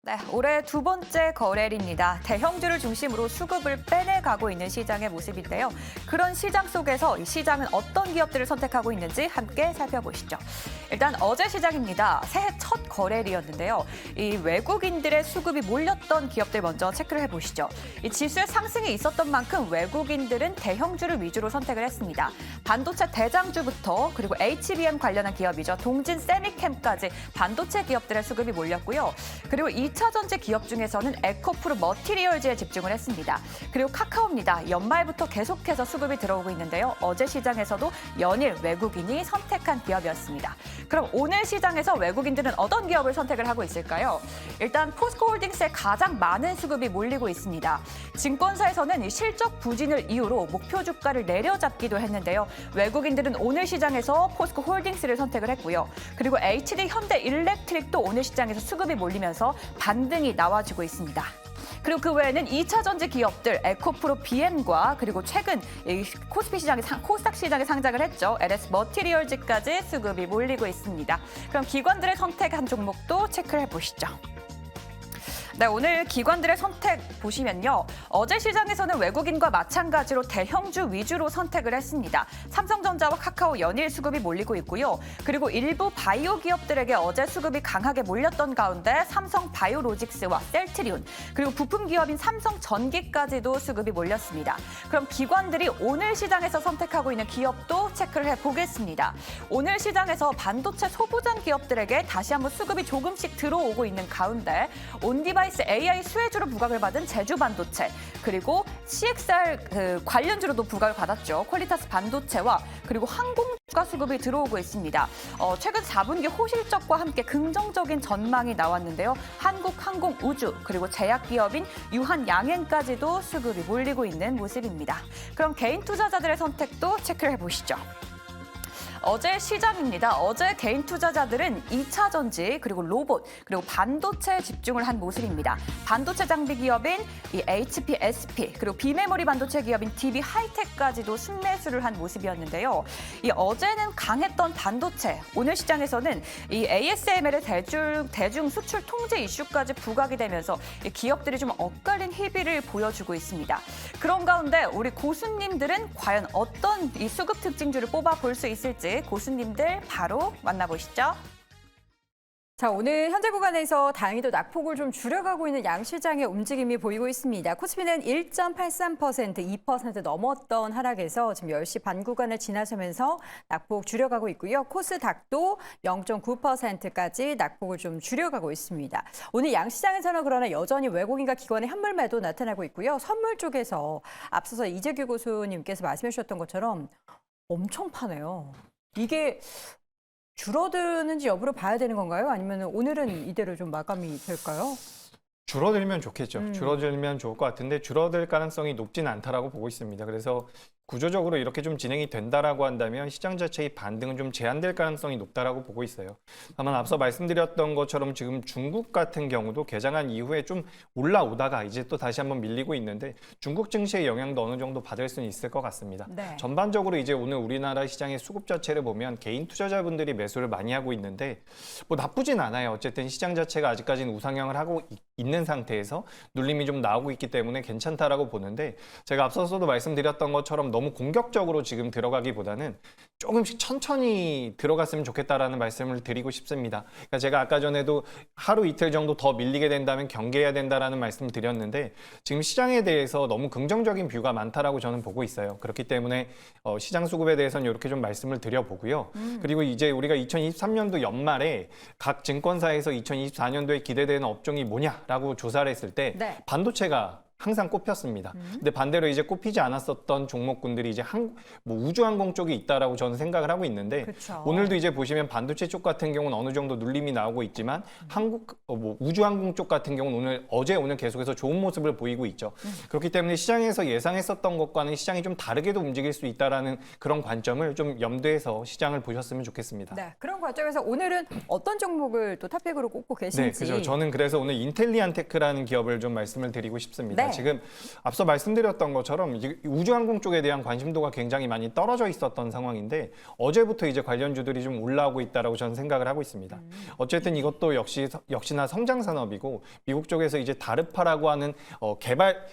네, 올해 두 번째 거래일입니다. 대형주를 중심으로 수급을 빼내가고 있는 시장의 모습인데요. 그런 시장 속에서 이 시장은 어떤 기업들을 선택하고 있는지 함께 살펴보시죠. 일단 어제 시장입니다. 새해 첫 거래일이었는데요. 이 외국인들의 수급이 몰렸던 기업들 먼저 체크를 해보시죠. 이 지수의 상승이 있었던 만큼 외국인들은 대형주를 위주로 선택을 했습니다. 반도체 대장주부터 그리고 HBM 관련한 기업이죠. 동진 세미캠까지 반도체 기업들의 수급이 몰렸고요. 그리고 2차 전지 기업 중에서는 에코프로 머티리얼즈에 집중을 했습니다. 그리고 카카오입니다. 연말부터 계속해서 수급이 들어오고 있는데요. 어제 시장에서도 연일 외국인이 선택한 기업이었습니다. 그럼 오늘 시장에서 외국인들은 어떤 기업을 선택을 하고 있을까요? 일단 포스코홀딩스에 가장 많은 수급이 몰리고 있습니다. 증권사에서는 실적 부진을 이유로 목표 주가를 내려잡기도 했는데요. 외국인들은 오늘 시장에서 포스코홀딩스를 선택을 했고요. 그리고 HD 현대일렉트릭도 오늘 시장에서 수급이 몰리면서 반등이 나와주고 있습니다. 그리고 그 외에는 2차 전지 기업들 에코프로 BM과 그리고 최근 코스피 시장에 코스닥 시장에 상장을 했죠. LS 머티리얼즈까지 수급이 몰리고 있습니다. 그럼 기관들의 선택한 종목도 체크를 해보시죠. 네, 오늘 기관들의 선택 보시면요. 어제 시장에서는 외국인과 마찬가지로 대형주 위주로 선택을 했습니다. 삼성전자와 카카오 연일 수급이 몰리고 있고요. 그리고 일부 바이오 기업들에게 어제 수급이 강하게 몰렸던 가운데 삼성 바이오로직스와 셀트리온, 그리고 부품 기업인 삼성전기까지도 수급이 몰렸습니다. 그럼 기관들이 오늘 시장에서 선택하고 있는 기업도 체크를 해보겠습니다. 오늘 시장에서 반도체 소부장 기업들에게 다시 한번 수급이 조금씩 들어오고 있는 가운데 온디바이스 AI 수혜주로 부각을 받은 제주반도체, 그리고 CXR 관련주로도 부각을 받았죠. 퀄리타스 반도체와 그리고 항공주가 수급이 들어오고 있습니다. 최근 4분기 호실적과 함께 긍정적인 전망이 나왔는데요. 한국항공우주 그리고 제약기업인 유한양행까지도 수급이 몰리고 있는 모습입니다. 그럼 개인 투자자들의 선택도 체크를 해보시죠. 어제 시장입니다. 어제 개인 투자자들은 2차 전지, 그리고 로봇, 그리고 반도체에 집중을 한 모습입니다. 반도체 장비 기업인 이 HPSP, 그리고 비메모리 반도체 기업인 DB하이텍까지도 순매수를 한 모습이었는데요. 이 어제는 강했던 반도체, 오늘 시장에서는 이 ASML의 대중 수출 통제 이슈까지 부각이 되면서 이 기업들이 좀 엇갈린 희비를 보여주고 있습니다. 그런 가운데 우리 고수님들은 과연 어떤 이 수급 특징주를 뽑아볼 수 있을지 고수님들 바로 만나보시죠. 자, 오늘 현재 구간에서 다행히도 낙폭을 좀 줄여가고 있는 양시장의 움직임이 보이고 있습니다. 코스피는 1.83%, 2% 넘었던 하락에서 지금 10시 반 구간을 지나서면서 낙폭 줄여가고 있고요. 코스닥도 0.9%까지 낙폭을 좀 줄여가고 있습니다. 오늘 양시장에서는 그러나 여전히 외국인과 기관의 현물 매도 나타나고 있고요. 선물 쪽에서 앞서서 이재규 교수님께서 말씀해 주셨던 것처럼 엄청 파네요. 이게 줄어드는지 여부를 봐야 되는 건가요? 아니면 오늘은 이대로 좀 마감이 될까요? 줄어들면 좋겠죠. 줄어들면 좋을 것 같은데 줄어들 가능성이 높지는 않다라고 보고 있습니다. 그래서 구조적으로 이렇게 좀 진행이 된다라고 한다면 시장 자체의 반등은 좀 제한될 가능성이 높다라고 보고 있어요. 다만 앞서 말씀드렸던 것처럼 지금 중국 같은 경우도 개장한 이후에 좀 올라오다가 이제 또 다시 한번 밀리고 있는데 중국 증시의 영향도 어느 정도 받을 수는 있을 것 같습니다. 네. 전반적으로 이제 오늘 우리나라 시장의 수급 자체를 보면 개인 투자자분들이 매수를 많이 하고 있는데 뭐 나쁘진 않아요. 어쨌든 시장 자체가 아직까지는 우상향을 하고 있는 상태에서 눌림이 좀 나오고 있기 때문에 괜찮다라고 보는데 제가 앞서서도 말씀드렸던 것처럼 너무 공격적으로 지금 들어가기보다는 조금씩 천천히 들어갔으면 좋겠다라는 말씀을 드리고 싶습니다. 그러니까 제가 아까 전에도 하루 이틀 정도 더 밀리게 된다면 경계해야 된다라는 말씀을 드렸는데 지금 시장에 대해서 너무 긍정적인 뷰가 많다라고 저는 보고 있어요. 그렇기 때문에 시장 수급에 대해서는 이렇게 좀 말씀을 드려보고요. 그리고 이제 우리가 2023년도 연말에 각 증권사에서 2024년도에 기대되는 업종이 뭐냐라고 조사를 했을 때 네. 반도체가 항상 꼽혔습니다. 근데 반대로 이제 꼽히지 않았었던 종목군들이 이제 우주항공 쪽이 있다라고 저는 생각을 하고 있는데 그쵸. 오늘도 이제 보시면 반도체 쪽 같은 경우는 어느 정도 눌림이 나오고 있지만 우주항공 쪽 같은 경우는 오늘 계속해서 좋은 모습을 보이고 있죠. 그렇기 때문에 시장에서 예상했었던 것과는 시장이 좀 다르게도 움직일 수 있다라는 그런 관점을 좀 염두해서 시장을 보셨으면 좋겠습니다. 네, 그런 과정에서 오늘은 어떤 종목을 또 탑픽으로 꼽고 계신지. 네, 그죠. 저는 그래서 오늘 인텔리안테크라는 기업을 좀 말씀을 드리고 싶습니다. 네. 지금 앞서 말씀드렸던 것처럼 이제 우주항공 쪽에 대한 관심도가 굉장히 많이 떨어져 있었던 상황인데 어제부터 이제 관련주들이 좀 올라오고 있다라고 저는 생각을 하고 있습니다. 어쨌든 이것도 역시나 성장 산업이고 미국 쪽에서 이제 다르파라고 하는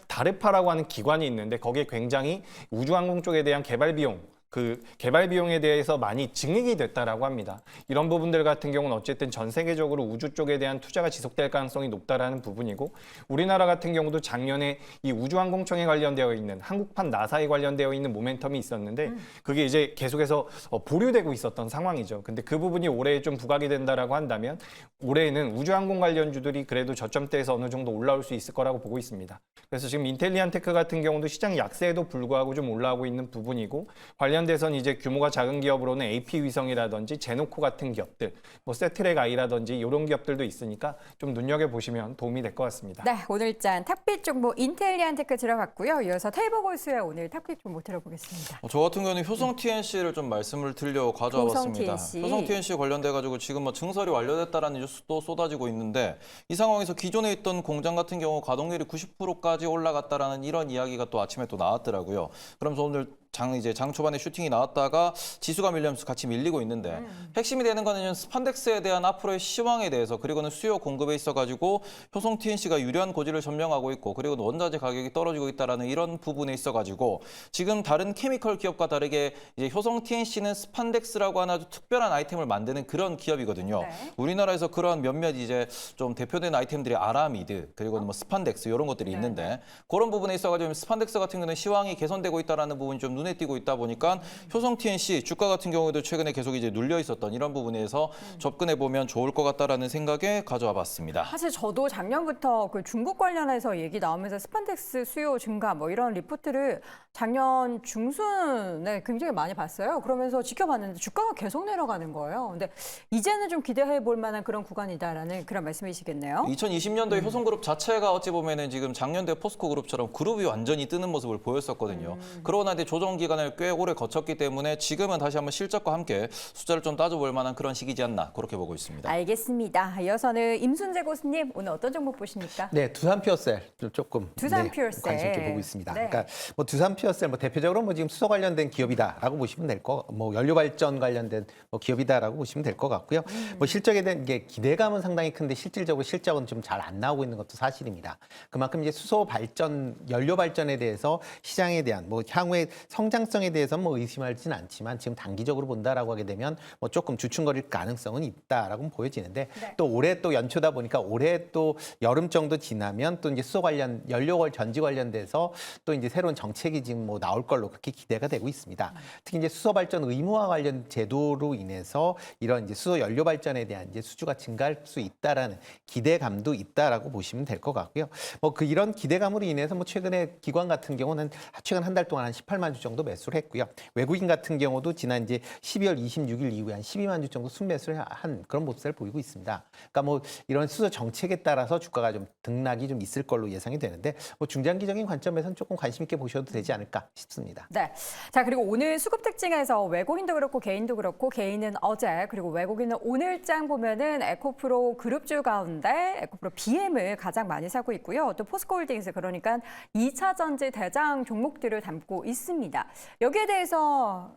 다르파라고 하는 기관이 있는데 거기에 굉장히 우주항공 쪽에 대한 개발 비용에 대해서 많이 증액이 됐다라고 합니다. 이런 부분들 같은 경우는 어쨌든 전 세계적으로 우주 쪽에 대한 투자가 지속될 가능성이 높다라는 부분이고 우리나라 같은 경우도 작년에 이 우주항공청에 관련되어 있는 한국판 나사에 관련되어 있는 모멘텀이 있었는데 그게 이제 계속해서 보류되고 있었던 상황이죠. 근데 그 부분이 올해 좀 부각이 된다라고 한다면 올해에는 우주항공 관련주들이 그래도 저점대에서 어느 정도 올라올 수 있을 거라고 보고 있습니다. 그래서 지금 인텔리안테크 같은 경우도 시장 약세에도 불구하고 좀 올라오고 있는 부분이고 관련돼서는 이제 규모가 작은 기업으로는 AP위성이라든지 제노코 같은 기업들, 뭐 세트렉 아이라든지 이런 기업들도 있으니까 좀 눈여겨보시면 도움이 될 것 같습니다. 네, 오늘 짠 탑픽 종목 인텔리안테크 들어봤고요. 이어서 테이버골수의 오늘 탑픽 종목 들어보겠습니다. 저 같은 경우는 효성 TNC를 좀 말씀을 드려 가져와 봤습니다. 효성 TNC 관련돼 가지고 지금 뭐 증설이 완료됐다라는 뉴스도 쏟아지고 있는데 이 상황에서 기존에 있던 공장 같은 경우 가동률이 90%까지 올라갔다라는 이런 이야기가 또 아침에 또 나왔더라고요. 그러면서 오늘 장 초반에 슈팅이 나왔다가 지수가 밀리면서 같이 밀리고 있는데 핵심이 되는 거는 스판덱스에 대한 앞으로의 시황에 대해서 그리고는 수요 공급에 있어가지고 효성 TNC가 유리한 고지를 점령하고 있고 그리고 원자재 가격이 떨어지고 있다라는 이런 부분에 있어가지고 지금 다른 케미컬 기업과 다르게 이제 효성 TNC는 스판덱스라고 하는 아주 특별한 아이템을 만드는 그런 기업이거든요. 네. 우리나라에서 그런 몇몇 이제 좀 대표된 아이템들이 아라미드 그리고 뭐 스판덱스 이런 것들이 있는데 그런 부분에 있어가지고 스판덱스 같은 경우는 시황이 개선되고 있다라는 부분이 좀 눈에 띄고 있다 보니까 효성 TNC 주가 같은 경우에도 최근에 계속 이제 눌려 있었던 이런 부분에서 접근해 보면 좋을 것 같다라는 생각에 가져와 봤습니다. 사실 저도 작년부터 그 중국 관련해서 얘기 나오면서 스판덱스 수요 증가 뭐 이런 리포트를 작년 중순에 굉장히 많이 봤어요. 그러면서 지켜봤는데 주가가 계속 내려가는 거예요. 근데 이제는 좀 기대해 볼 만한 그런 구간이다라는 그런 말씀이시겠네요. 2020년도에 효성그룹 자체가 어찌 보면은 지금 작년도에 포스코그룹처럼 그룹이 완전히 뜨는 모습을 보였었거든요. 그러나 이제 조정 기간을 꽤 오래 거쳤기 때문에 지금은 다시 한번 실적과 함께 숫자를 좀 따져볼 만한 그런 시기지 않나 그렇게 보고 있습니다. 알겠습니다. 이어서는 임순재 고수님 오늘 어떤 종목 보십니까? 네, 두산 퓨어셀 조금 두산 퓨어셀. 관심 있게 보고 있습니다. 네. 그러니까 뭐 두산 퓨어셀 뭐 대표적으로 뭐 지금 수소 관련된 기업이다라고 보시면 될 거, 뭐 연료 발전 관련된 뭐 기업이다라고 보시면 될 것 같고요. 뭐 실적에 대한 게 기대감은 상당히 큰데 실질적으로 실적은 좀 잘 안 나오고 있는 것도 사실입니다. 그만큼 이제 수소 발전, 연료 발전에 대해서 시장에 대한 뭐 향후의 성장성에 대해서 뭐 의심하지는 않지만 지금 단기적으로 본다라고 하게 되면 뭐 조금 주춤거릴 가능성은 있다라고 보여지는데 네. 또 올해 또 연초다 보니까 올해 또 여름 정도 지나면 또 이제 수소 관련 연료 전지 관련돼서 또 이제 새로운 정책이 지금 뭐 나올 걸로 그렇게 기대가 되고 있습니다. 특히 이제 수소 발전 의무화 관련 제도로 인해서 이런 이제 수소 연료 발전에 대한 이제 수주가 증가할 수 있다라는 기대감도 있다라고 보시면 될 것 같고요. 뭐 그 이런 기대감으로 인해서 뭐 최근에 기관 같은 경우는 최근 한 달 동안 한 18만 주 정도 매수를 했고요. 외국인 같은 경우도 지난 이제 12월 26일 이후에 한 12만 주 정도 순매수를 한 그런 모습을 보이고 있습니다. 그러니까 뭐 이런 수소 정책에 따라서 주가가 좀 등락이 좀 있을 걸로 예상이 되는데 뭐 중장기적인 관점에서는 조금 관심 있게 보셔도 되지 않을까 싶습니다. 네. 자, 그리고 오늘 수급 특징에서 외국인도 그렇고 개인도 그렇고 개인은 어제 그리고 외국인은 오늘장 보면은 에코프로 그룹주 가운데 에코프로 BM을 가장 많이 사고 있고요. 또 포스코홀딩스 그러니까 2차 전지 대장 종목들을 담고 있습니다. 여기에 대해서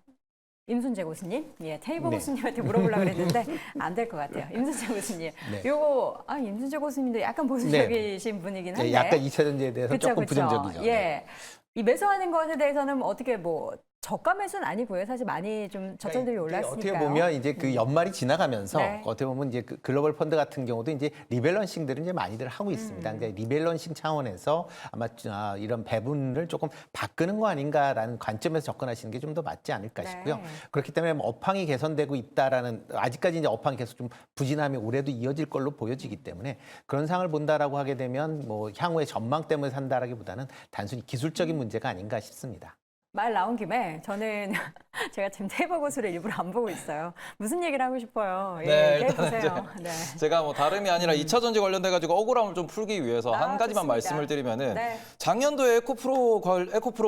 임순재 교수님, 예, 테이블 네. 교수님한테 물어보려고 그랬는데 안 될 것 같아요. 임순재 교수님, 네. 요거 임순재 교수님도 약간 보수적이신 분이긴 한데, 네, 약간 2차 전지에 대해서 그쵸, 조금 그쵸. 부정적이죠. 예, 이 매수하는 것에 대해서는 어떻게 뭐 저가 매수는 아니고요. 사실 많이 좀 저점들이 올랐으니까요. 어떻게 보면 이제 그 연말이 지나가면서 네. 어떻게 보면 이제 그 글로벌 펀드 같은 경우도 이제 리밸런싱들은 이제 많이들 하고 있습니다. 그러니까 리밸런싱 차원에서 아마 이런 배분을 조금 바꾸는 거 아닌가라는 관점에서 접근하시는 게 좀 더 맞지 않을까 네. 싶고요. 그렇기 때문에 뭐 업황이 개선되고 있다라는 아직까지 이제 업황이 계속 좀 부진함이 올해도 이어질 걸로 보여지기 때문에 그런 상황을 본다라고 하게 되면 뭐 향후의 전망 때문에 산다라기보다는 단순히 기술적인 문제가 아닌가 싶습니다. 말 나온 김에 저는 제가 지금 테이블 고수를 일부러 안 보고 있어요. 무슨 얘기를 하고 싶어요? 예, 네, 얘기해 일단은 보세요. 네. 제가 뭐 다름이 아니라 2차 전지 관련돼 가지고 억울함을 좀 풀기 위해서 한 가지만 좋습니다. 말씀을 드리면은 네. 작년도에 에코프로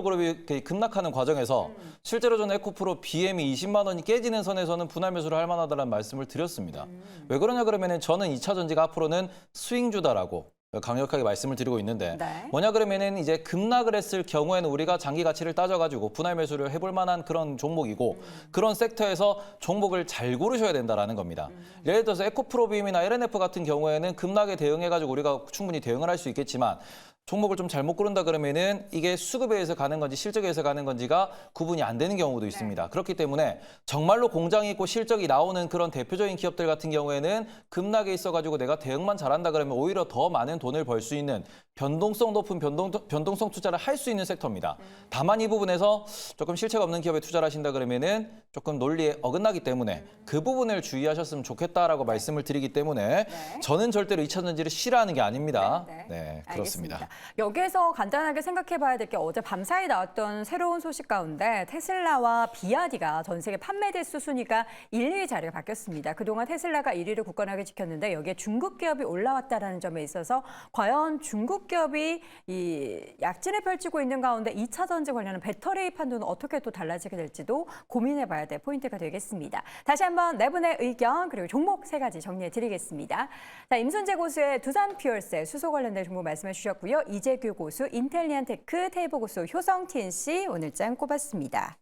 그룹이 급락하는 과정에서 실제로 저는 에코프로 BM이 20만 원이 깨지는 선에서는 분할 매수를 할 만하다는 말씀을 드렸습니다. 왜 그러냐 그러면은 저는 2차 전지가 앞으로는 스윙주다라고 강력하게 말씀을 드리고 있는데 네. 뭐냐 그러면은 이제 급락을 했을 경우에는 우리가 장기 가치를 따져가지고 분할 매수를 해볼 만한 그런 종목이고 그런 섹터에서 종목을 잘 고르셔야 된다라는 겁니다. 예를 들어서 에코프로비움이나 LNF 같은 경우에는 급락에 대응해가지고 우리가 충분히 대응을 할 수 있겠지만 종목을 좀 잘못 고른다 그러면은 이게 수급에 의해서 가는 건지 실적에 의해서 가는 건지가 구분이 안 되는 경우도 있습니다. 그렇기 때문에 정말로 공장이 있고 실적이 나오는 그런 대표적인 기업들 같은 경우에는 급락에 있어가지고 내가 대응만 잘한다 그러면 오히려 더 많은 돈을 벌 수 있는 변동성 높은 변동성 투자를 할 수 있는 섹터입니다. 다만 이 부분에서 조금 실체가 없는 기업에 투자를 하신다 그러면은 조금 논리에 어긋나기 때문에 그 부분을 주의하셨으면 좋겠다라고 말씀을 드리기 때문에 저는 절대로 2차전지를 싫어하는 게 아닙니다. 네, 그렇습니다. 알겠습니다. 여기에서 간단하게 생각해 봐야 될 게 어제 밤사이 나왔던 새로운 소식 가운데 테슬라와 비아디가 전 세계 판매 대수 순위가 1, 2위 자리가 바뀌었습니다. 그동안 테슬라가 1위를 굳건하게 지켰는데 여기에 중국 기업이 올라왔다는 점에 있어서 과연 중국 기업이 이 약진을 펼치고 있는 가운데 2차 전지 관련한 배터리 판도는 어떻게 또 달라지게 될지도 고민해 봐야 될 포인트가 되겠습니다. 다시 한번 네 분의 의견 그리고 종목 세 가지 정리해 드리겠습니다. 자, 임순재 고수의 두산 퓨얼셀 수소 관련된 종목 말씀해 주셨고요. 이재규 고수 인텔리안테크 테이버 고수 효성 TNC 오늘 장 꼽았습니다.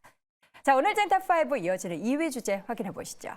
자, 오늘 장 탑5 이어지는 2위 주제 확인해 보시죠.